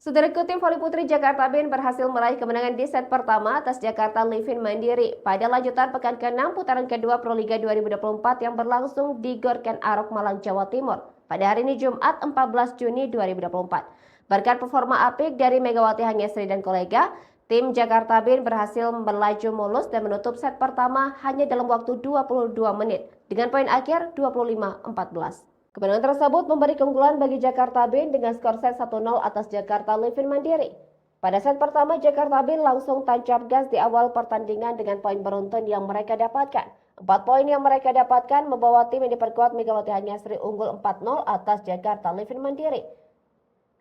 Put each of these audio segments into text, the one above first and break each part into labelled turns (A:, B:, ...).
A: Saudaraku, tim voli putri Jakarta Band berhasil meraih kemenangan di set pertama atas Jakarta Livin Mandiri pada lanjutan pekan ke-6 putaran kedua Proliga 2024 yang berlangsung di Gor Ken Arok, Malang, Jawa Timur pada hari ini Jumat 14 Juni 2024. Berkat performa apik dari Megawati Hangesri dan kolega, tim Jakarta Band berhasil melaju mulus dan menutup set pertama hanya dalam waktu 22 menit dengan poin akhir 25-14. Kemenangan tersebut memberi keunggulan bagi Jakarta Band dengan skor set 1-0 atas Jakarta Livin Mandiri. Pada set pertama, Jakarta Band langsung tancap gas di awal pertandingan dengan poin beruntun yang mereka dapatkan. 4 poin yang mereka dapatkan membawa tim yang diperkuat Megawati Hangesri unggul 4-0 atas Jakarta Livin Mandiri.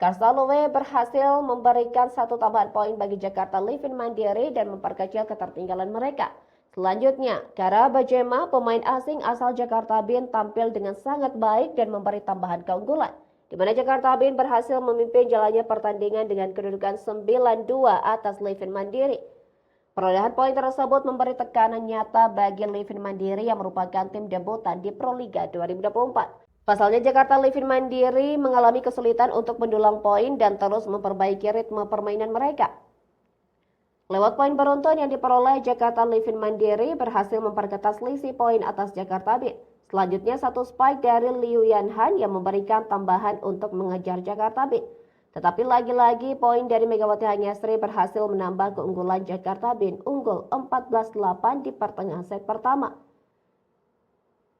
A: Karsalove berhasil memberikan satu tambahan poin bagi Jakarta Livin Mandiri dan memperkecil ketertinggalan mereka. Selanjutnya, Kara Bajema, pemain asing asal Jakarta Band, tampil dengan sangat baik dan memberi tambahan keunggulan, di mana Jakarta Band berhasil memimpin jalannya pertandingan dengan kedudukan 9-2 atas Livin Mandiri. Perolehan poin tersebut memberi tekanan nyata bagi Livin Mandiri yang merupakan tim debutan di Proliga 2024. Pasalnya Jakarta Livin Mandiri mengalami kesulitan untuk mendulang poin dan terus memperbaiki ritme permainan mereka. Lewat poin beruntun yang diperoleh, Jakarta Livin Mandiri berhasil memperketat selisih poin atas Jakarta Band. Selanjutnya satu spike dari Liu Yanhan yang memberikan tambahan untuk mengejar Jakarta Band. Tetapi lagi-lagi poin dari Megawati Hangesri berhasil menambah keunggulan Jakarta Band unggul 14-8 di pertengahan set pertama.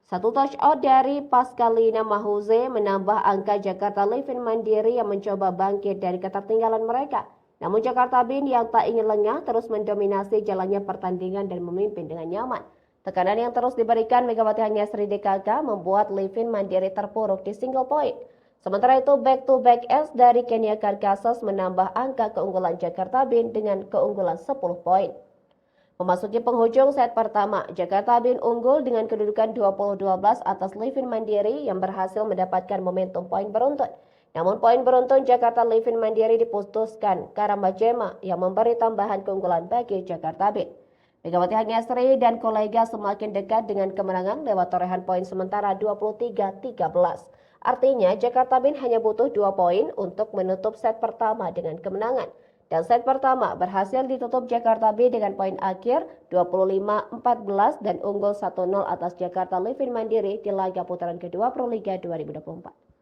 A: Satu touch out dari Pascalina Mahuze menambah angka Jakarta Livin Mandiri yang mencoba bangkit dari ketertinggalan mereka. Namun Jakarta Band yang tak ingin lengah terus mendominasi jalannya pertandingan dan memimpin dengan nyaman. Tekanan yang terus diberikan Megawati Hangesri DKK membuat Livin Mandiri terpuruk di single point. Sementara itu back-to-back ace dari Kenya Karkasos menambah angka keunggulan Jakarta Band dengan keunggulan 10 poin. Memasuki penghujung set pertama, Jakarta Band unggul dengan kedudukan 20-12 atas Livin Mandiri yang berhasil mendapatkan momentum poin beruntun. Namun poin beruntun Jakarta Livin Mandiri diputuskan Kara Bajema yang memberi tambahan keunggulan bagi Jakarta Band. Megawati Hangesri dan kolega semakin dekat dengan kemenangan lewat torehan poin sementara 23-13. Artinya Jakarta Band hanya butuh 2 poin untuk menutup set pertama dengan kemenangan. Dan set pertama berhasil ditutup Jakarta Band dengan poin akhir 25-14 dan unggul 1-0 atas Jakarta Livin Mandiri di laga putaran kedua Proliga 2024.